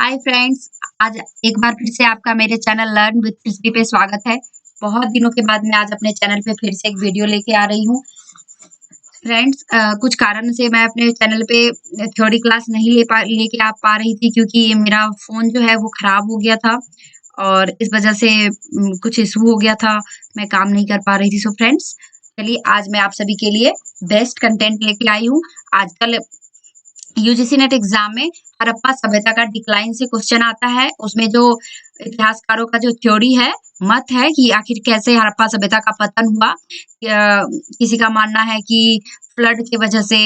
Hi friends. आज एक बार फिर से आपका मेरे चैनल लर्न विद पृथ्वी पे स्वागत है। बहुत दिनों के बाद मैं आज अपने चैनल पे फिर से एक वीडियो लेके आ रही हूँ। फ्रेंड्स, कुछ कारण से मैं अपने चैनल पे थ्योरी क्लास नहीं लेके आ पा रही थी, क्योंकि ये मेरा फ़ोन जो है वो ख़राब हो गया था और इस वज़ह से कुछ इश्यू हो गया था, मैं काम नहीं कर पा रही थी। सो फ्रेंड्स, चलिए आज मैं आप सभी के लिए बेस्ट कंटेंट लेके आई हूँ। आजकल यूजीसी नेट एग्जाम में हड़प्पा सभ्यता का डिक्लाइन से क्वेश्चन आता है। उसमें जो इतिहासकारों का जो थ्योरी है, मत है कि आखिर कैसे हड़प्पा सभ्यता का पतन हुआ। किसी का मानना है कि फ्लड की वजह से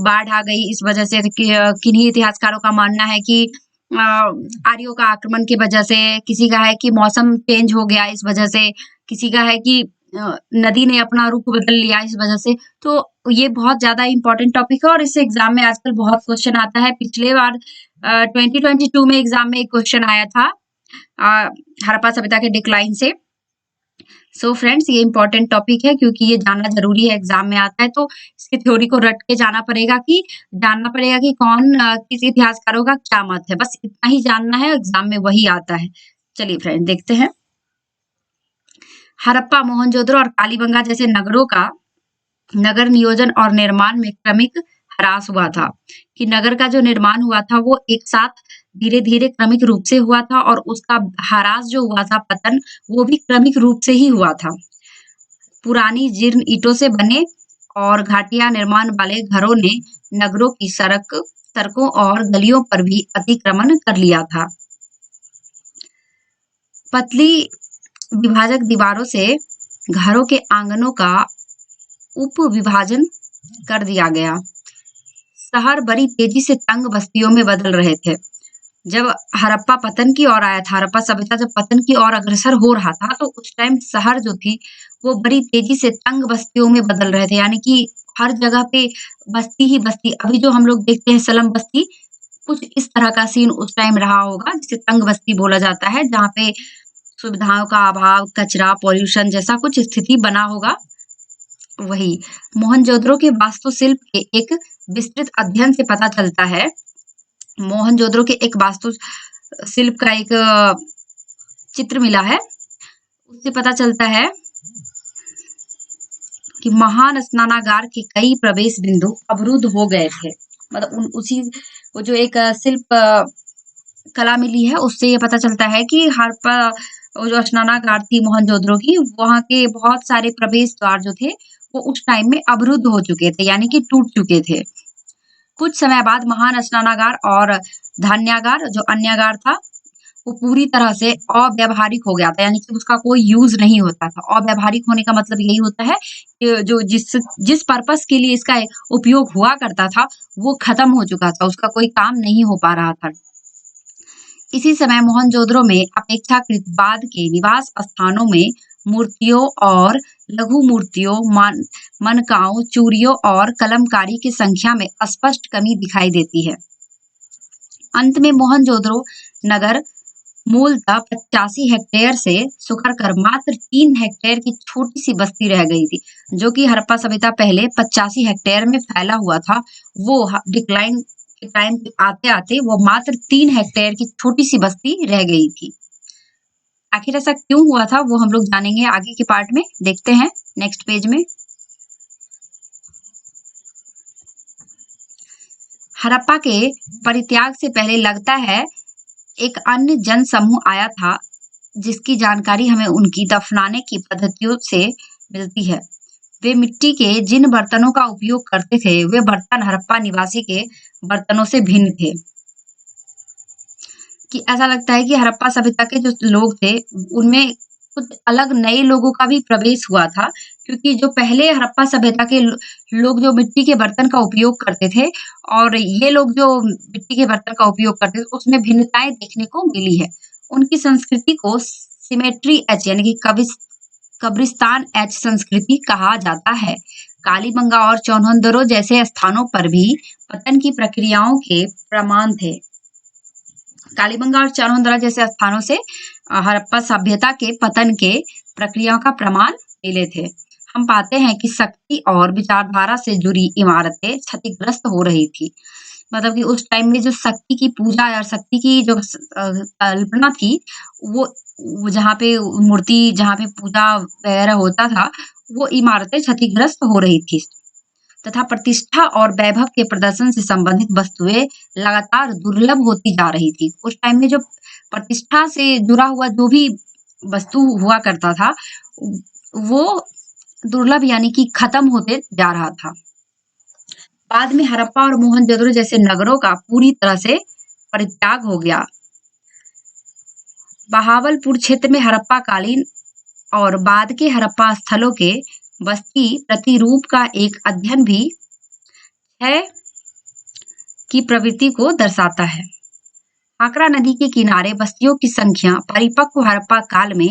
बाढ़ आ गई, इस वजह से किन्हीं इतिहासकारों का मानना है कि आर्यों का आक्रमण की वजह से, किसी का है कि मौसम चेंज हो गया इस वजह से, किसी का है कि नदी ने अपना रुख बदल लिया इस वजह से। तो ये बहुत ज़्यादा इम्पोर्टेंट टॉपिक है और इससे एग्जाम में आजकल बहुत क्वेश्चन आता है। पिछले बार 2022 में एग्जाम में एक क्वेश्चन आया था हड़प्पा सभ्यता के डिक्लाइन से। सो फ्रेंड्स, ये इम्पोर्टेंट टॉपिक है क्योंकि ये जानना जरूरी है, एग्जाम में आता है तो इसकी थ्योरी को रट के जानना पड़ेगा कि कौन किस इतिहासकारों का क्या मत है। बस इतना ही जानना है, एग्जाम में वही आता है। चलिए फ्रेंड, देखते हैं। हड़प्पा, मोहनजोदड़ो और कालीबंगा जैसे नगरों का नगर नियोजन और निर्माण में क्रमिक ह्रास हुआ था। कि नगर का जो निर्माण हुआ था वो एक साथ धीरे-धीरे क्रमिक रूप से हुआ था और उसका ह्रास जो हुआ था, पतन, वो भी क्रमिक रूप से ही हुआ था। पुरानी जीर्ण ईंटों से बने और घाटिया निर्माण वाले घरों ने नगरों की सड़कों और गलियों पर भी अतिक्रमण कर लिया था। पतली विभाजक दीवारों से घरों के आंगनों का उप विभाजन कर दिया गया। शहर बड़ी तेजी से तंग बस्तियों में बदल रहे थे। जब हड़प्पा पतन की ओर आया था, हड़प्पा सभ्यता जब पतन की ओर अग्रसर हो रहा था, तो उस टाइम शहर जो थी वो बड़ी तेजी से तंग बस्तियों में बदल रहे थे। यानी कि हर जगह पे बस्ती ही बस्ती। अभी जो हम लोग देखते हैं स्लम बस्ती, कुछ इस तरह का सीन उस टाइम रहा होगा, जिसे तंग बस्ती बोला जाता है, जहाँ पे सुविधाओं का अभाव, कचरा, पॉल्यूशन जैसा कुछ स्थिति बना होगा। वही मोहनजोदड़ो के वास्तुशिल्प के एक विस्तृत अध्ययन से पता चलता है। मोहनजोदड़ो के एक वास्तुशिल्प का एक चित्र मिला है, उससे पता चलता है कि महान स्नानागार के कई प्रवेश बिंदु अवरुद्ध हो गए थे। मतलब वो जो एक शिल्प कला मिली है, उससे ये पता चलता है कि हड़प्पा वो जो स्नानागार थी मोहनजोदड़ो की, वहाँ के बहुत सारे प्रवेश द्वार जो थे वो उस टाइम में अवरुद्ध हो चुके थे, यानी कि टूट चुके थे। कुछ समय बाद महान स्नानागार और धान्यागार जो अन्यागार था, वो पूरी तरह से अव्यावहारिक हो गया था, यानी कि उसका कोई यूज नहीं होता था। अव्यावहारिक होने का मतलब यही होता है कि जो जिस पर्पस के लिए इसका उपयोग हुआ करता था वो खत्म हो चुका था, उसका कोई काम नहीं हो पा रहा था। इसी समय मोहनजोदड़ो में अपेक्षाकृत बाद के निवास स्थानों में मूर्तियों और लघु मूर्तियों, मनकाओं, चूड़ियों और कलमकारी की संख्या में स्पष्ट कमी दिखाई देती है। अंत में मोहनजोदड़ो नगर मूलतः 85 हेक्टेयर से सुकर कर मात्र 3 हेक्टेयर की छोटी सी बस्ती रह गई थी। जो कि हड़प्पा सभ्यता पहले 85 हेक्टेयर में फैला हुआ था, वो डिक्लाइन के टाइम पे आते आते वो मात्र 3 हेक्टेयर की छोटी सी बस्ती रह गई थी। आखिर ऐसा क्यों हुआ था वो हम लोग जानेंगे आगे के पार्ट में। देखते हैं नेक्स्ट पेज में। हड़प्पा के परित्याग से पहले लगता है एक अन्य जन समूह आया था, जिसकी जानकारी हमें उनकी दफनाने की पद्धतियों से मिलती है। वे मिट्टी के जिन बर्तनों का उपयोग करते थे, वे बर्तन हड़प्पा निवासी के बर्तनों से भिन्न थे। कि ऐसा लगता है कि हड़प्पा सभ्यता के जो लोग थे, उनमें कुछ अलग नए लोगों का भी प्रवेश हुआ था, क्योंकि जो पहले हड़प्पा सभ्यता के लोग जो मिट्टी के बर्तन का उपयोग करते थे और ये लोग जो मिट्टी के बर्तन का उपयोग करते थे, उसमें भिन्नताएं देखने को मिली है। उनकी संस्कृति को सिमेट्री एच यानी कि कब्रिस्तान एच संस्कृति कहा जाता है। कालीबंगा और चौहनदरो जैसे स्थानों पर भी पतन की प्रक्रियाओं के प्रमाण थे। कालीबंगा और चौहनदरा जैसे स्थानों से हड़प्पा सभ्यता के पतन के प्रक्रियाओं का प्रमाण मिले थे। हम पाते हैं कि शक्ति और विचारधारा से जुड़ी इमारतें क्षतिग्रस्त हो रही थी। मतलब कि उस टाइम में जो शक्ति की पूजा और शक्ति की जो कल्पना थी, वो जहाँ पे मूर्ति जहाँ पे पूजा वगैरह होता था, वो इमारतें क्षतिग्रस्त हो रही थी तथा प्रतिष्ठा और वैभव के प्रदर्शन से संबंधित वस्तुएं लगातार दुर्लभ होती जा रही थी। उस टाइम में जो प्रतिष्ठा से जुड़ा हुआ जो भी वस्तु हुआ करता था, वो दुर्लभ यानी कि खत्म होते जा रहा था। बाद में हड़प्पा और मोहनजोदड़ो जैसे नगरों का पूरी तरह से परित्याग हो गया। बहावलपुर क्षेत्र में हड़प्पा कालीन और बाद के हड़प्पा स्थलों के बस्ती प्रतिरूप का एक अध्ययन भी है की प्रवृत्ति को दर्शाता है। आकरा नदी के किनारे बस्तियों की संख्या परिपक्व हड़प्पा काल में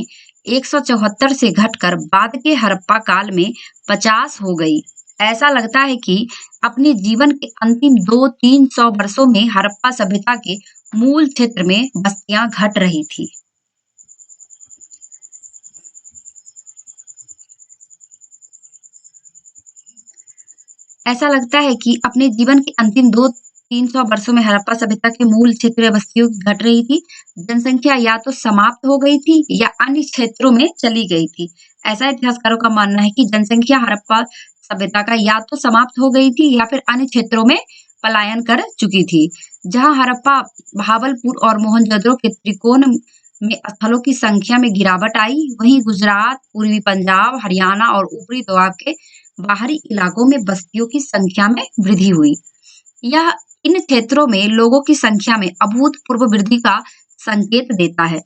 174 से घटकर बाद के हड़प्पा काल में 50 हो गई। ऐसा लगता है कि अपने जीवन के अंतिम 200-300 वर्षों में हड़प्पा सभ्यता के मूल क्षेत्र में बस्तियां घट रही थी। ऐसा लगता है कि अपने जीवन के अंतिम 200-300 वर्षों में हड़प्पा सभ्यता के मूल क्षेत्र में बस्तियों की घट रही थी। जनसंख्या या तो समाप्त हो गई थी या अन्य क्षेत्रों में चली गई थी। ऐसा इतिहासकारों का मानना है कि जनसंख्या हड़प्पा सभ्यता का या तो समाप्त हो गई थी या फिर अन्य क्षेत्रों में पलायन कर चुकी थी। जहां हड़प्पा, बहावलपुर और मोहनजोदड़ो के त्रिकोण में स्थलों की संख्या में गिरावट आई, वहीं गुजरात, पूर्वी पंजाब, हरियाणा और ऊपरी दोआब के बाहरी इलाकों में बस्तियों की संख्या में वृद्धि हुई। यह इन क्षेत्रों में लोगों की संख्या में अभूतपूर्व वृद्धि का संकेत देता है।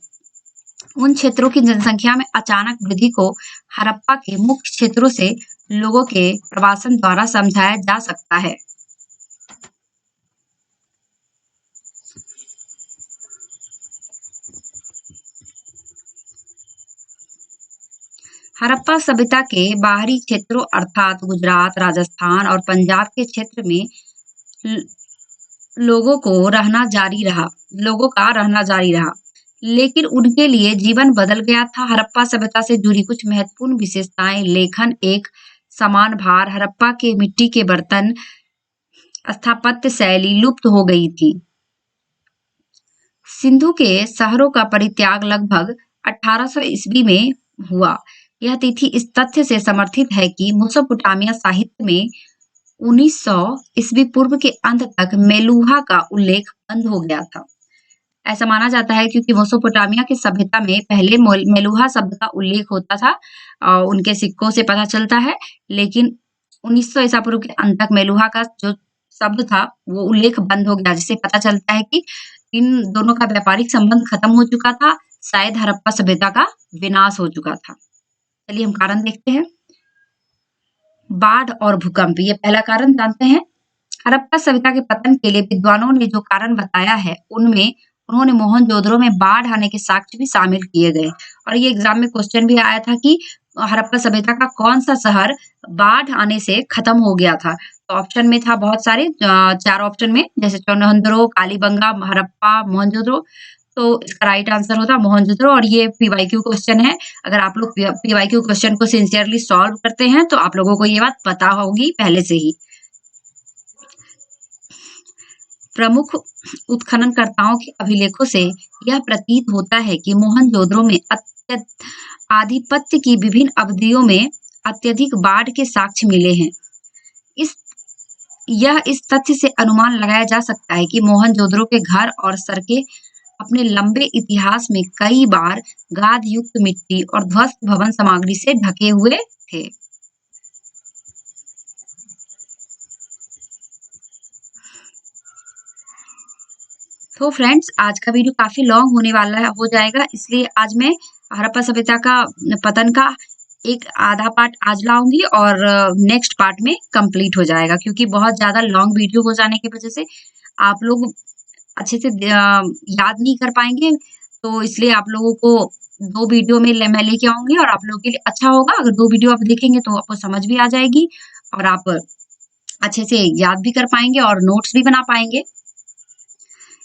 उन क्षेत्रों की जनसंख्या में अचानक वृद्धि को हड़प्पा के मुख्य क्षेत्रों से लोगों के प्रवासन द्वारा समझाया जा सकता है। हड़प्पा सभ्यता के बाहरी क्षेत्रों अर्थात गुजरात, राजस्थान और पंजाब के क्षेत्र में लोगों का रहना जारी रहा, लेकिन उनके लिए जीवन बदल गया था। हड़प्पा सभ्यता से जुड़ी कुछ महत्वपूर्ण विशेषताएं लेखन एक समान भार हड़प्पा के मिट्टी के बर्तन स्थापत्य शैली लुप्त हो गई थी। सिंधु के शहरों का परित्याग लगभग 1800 ईस्वी में हुआ। यह तिथि इस तथ्य से समर्थित है कि मेसोपोटामिया साहित्य में 1900 ईस्वी पूर्व के अंत तक मेलुहा का उल्लेख बंद हो गया था। ऐसा माना जाता है क्योंकि मेसोपोटामिया की सभ्यता में पहले मेलुहा शब्द का उल्लेख होता था, उनके सिक्कों से पता चलता है, लेकिन 1900 ईसा पूर्व के अंत तक मेलुहा का जो शब्द था वो उल्लेख बंद हो गया, जिससे पता चलता है कि इन दोनों का व्यापारिक संबंध खत्म हो चुका था, शायद हड़प्पा सभ्यता का विनाश हो चुका था। चलिए हम कारण देखते हैं। बाढ़ और भूकंप, ये पहला कारण जानते हैं। हड़प्पा सभ्यता के पतन के लिए विद्वानों ने जो कारण बताया है, उनमें उन्होंने मोहनजोदड़ो में बाढ़ आने के साक्ष्य भी शामिल किए गए और ये एग्जाम में क्वेश्चन भी आया था कि हड़प्पा सभ्यता का कौन सा शहर बाढ़ आने से खत्म हो गया था। तो ऑप्शन में था बहुत सारे, 4 ऑप्शन में, जैसे चौनहंद्रो, कालीबंगा, हड़प्पा, मोहनजोदड़ो। तो इसका राइट आंसर होता मोहनजोदड़ो और ये पीवाईक्यू क्वेश्चन है। अगर आप लोग पीवाईक्यू क्वेश्चन को सिंसियरली सॉल्व करते हैं तो आप लोगों को ये बात पता होगी पहले से ही। प्रमुख उत्खननकर्ताओं के अभिलेखों से यह प्रतीत होता है कि मोहनजोदड़ो में आधिपत्य की विभिन्न अवधियों में अत्यधिक बाढ़ के साक्ष्य मिले हैं। इस तथ्य से अनुमान लगाया जा सकता है कि मोहनजोदड़ो के घर और सड़कें अपने लंबे इतिहास में कई बार गाद युक्त मिट्टी और ध्वस्त भवन सामग्री से ढके हुए थे। तो फ्रेंड्स, आज का वीडियो काफी लॉन्ग होने वाला है, हो जाएगा, इसलिए आज मैं हड़प्पा सभ्यता का पतन का एक आधा पार्ट आज लाऊंगी और नेक्स्ट पार्ट में कंप्लीट हो जाएगा, क्योंकि बहुत ज्यादा लॉन्ग वीडियो हो जाने की वजह से आप लोग अच्छे से याद नहीं कर पाएंगे, तो इसलिए आप लोगों को 2 वीडियो में मैं लेके आऊंगी और आप लोगों के लिए अच्छा होगा। अगर 2 वीडियो आप देखेंगे तो आपको समझ भी आ जाएगी और आप अच्छे से याद भी कर पाएंगे और नोट्स भी बना पाएंगे।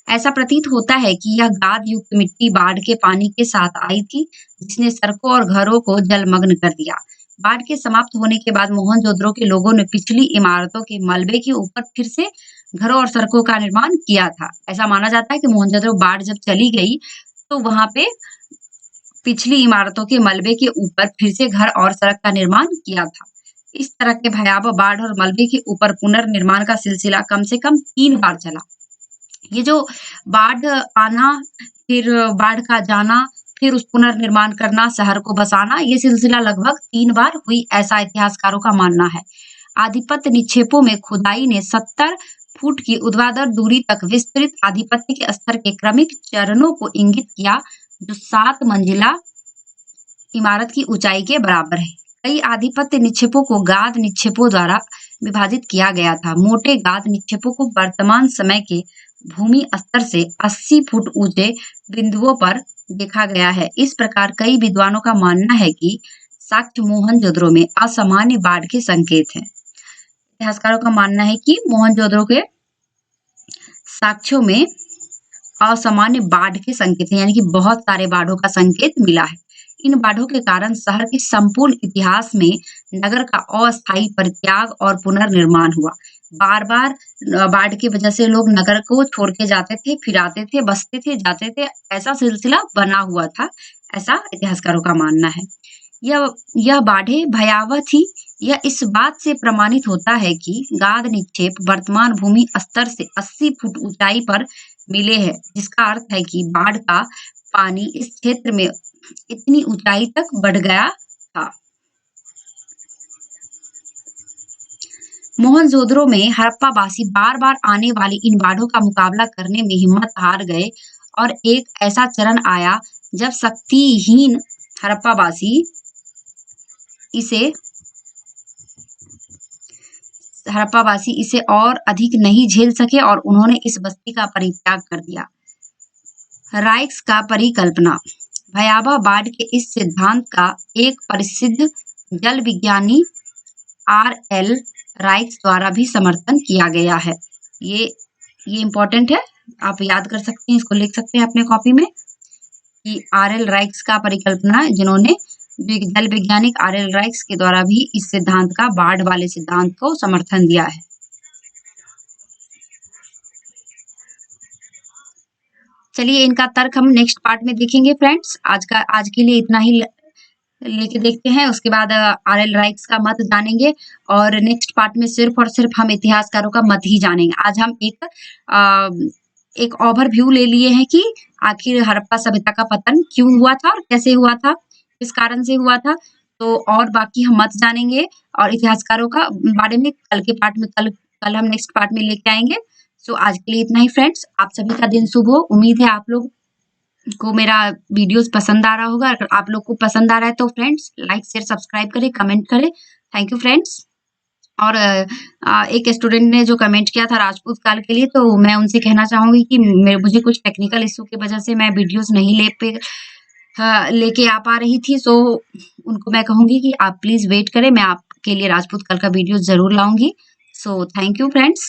ऐसा प्रतीत होता है कि यह गाद युक्त मिट्टी बाढ़ के पानी के साथ आई थी, जिसने सड़कों और घरों को जलमग्न कर दिया। बाढ़ के समाप्त होने के बाद मोहनजोदड़ो के लोगों ने पिछली इमारतों के मलबे के ऊपर फिर से घरों और सड़कों का निर्माण किया था। ऐसा माना जाता है कि मोहनजोदड़ो बाढ़ जब चली गई तो वहां पे पिछली इमारतों के मलबे के ऊपर फिर से घर और सड़क का निर्माण किया था। इस तरह के भयावह बाढ़ और मलबे के ऊपर पुनर्निर्माण का सिलसिला कम से कम 3 बार चला। ये जो बाढ़ आना, फिर बाढ़ का जाना, फिर उस पुनर्निर्माण करना, शहर को बसाना, ये सिलसिला लगभग 3 बार हुई, ऐसा इतिहासकारों का मानना है। आधिपत्य निक्षेपों में खुदाई ने 70 फुट की ऊर्ध्वाधर दूरी तक विस्तृत आधिपत्य के स्तर के क्रमिक चरणों को इंगित किया, जो 7 मंजिला इमारत की ऊंचाई के बराबर है। कई आधिपत्य निक्षेपों को गाद निक्षेपों द्वारा विभाजित किया गया था। मोटे गाद निक्षेपों को वर्तमान समय के भूमि स्तर से 80 फुट ऊंचे बिंदुओं पर देखा गया है। इस प्रकार कई विद्वानों का मानना है कि साक्ष्य मोहनजोदड़ो में असामान्य बाढ़ के संकेत हैं। इतिहासकारों का मानना है कि मोहनजोदड़ो के साक्ष्यों में असामान्य बाढ़ के संकेत हैं, यानी कि बहुत सारे बाढ़ों का संकेत मिला है। इन बाढ़ों के कारण शहर के संपूर्ण इतिहास में नगर का अस्थायी परित्याग और पुनर्निर्माण हुआ। बार-बार बाढ़ की वजह से लोग नगर को छोड़ के जाते थे, फिर आते थे, बसते थे, जाते थे, ऐसा सिलसिला बना हुआ था, ऐसा इतिहासकारों का मानना है। यह बाढ़ें भयावह थी। यह इस बात से प्रमाणित होता है कि गाद निक्षेप वर्तमान भूमि स्तर से 80 फुट ऊंचाई पर मिले हैं, जिसका अर्थ है कि बाढ़ का पानी इस क्षेत्र में इतनी ऊंचाई तक बढ़ गया था। मोहनजोदड़ो में हड़प्पावासी बार-बार आने वाली इन बाढ़ों का मुकाबला करने में हिम्मत हार गए और एक ऐसा चरण आया जब शक्तिहीन हड़प्पावासी इसे और अधिक नहीं झेल सके और उन्होंने इस बस्ती का परित्याग कर दिया। राइक्स का परिकल्पना। भयावह बाढ़ के इस सिद्धांत का एक प्रसिद्ध जल विज्ञानी R.L. राइक्स द्वारा भी समर्थन किया गया है। ये इम्पोर्टेंट है, आप याद कर सकते हैं, इसको लिख सकते हैं अपने कॉपी में कि R.L. राइक्स का परिकल्पना, जिन्होंने जल वैज्ञानिक R.L. राइक्स के द्वारा भी इस सिद्धांत का, बाढ़ वाले सिद्धांत को समर्थन दिया है। चलिए इनका तर्क हम नेक्स्ट पार्ट में देखेंगे फ्रेंड्स। आज के लिए इतना ही लेके देखते हैं, उसके बाद R.L. राइक्स का मत जानेंगे और नेक्स्ट पार्ट में सिर्फ और सिर्फ हम इतिहासकारों का मत ही जानेंगे। आज हम एक ओवरव्यू ले लिए हैं कि आखिर हड़प्पा सभ्यता का पतन क्यों हुआ था और कैसे हुआ था, किस कारण से हुआ था। तो और बाकी हम मत जानेंगे और इतिहासकारों का बारे में कल के पार्ट में, कल हम नेक्स्ट पार्ट में लेके आएंगे। सो आज के लिए इतना ही फ्रेंड्स। आप सभी का दिन शुभ हो। उम्मीद है आप लोग को मेरा वीडियोस पसंद आ रहा होगा। अगर आप लोग को पसंद आ रहा है तो फ्रेंड्स लाइक शेयर सब्सक्राइब करें, कमेंट करें। Thank you friends. और एक स्टूडेंट ने जो कमेंट किया था राजपूत काल के लिए, तो मैं उनसे कहना चाहूंगी कि मुझे कुछ टेक्निकल इशू की वजह से मैं वीडियोस नहीं लेके आ पा रही थी। सो उनको मैं कहूंगी कि आप प्लीज वेट करें, मैं आपके लिए राजपूत काल का वीडियो जरूर लाऊंगी। So thank you friends.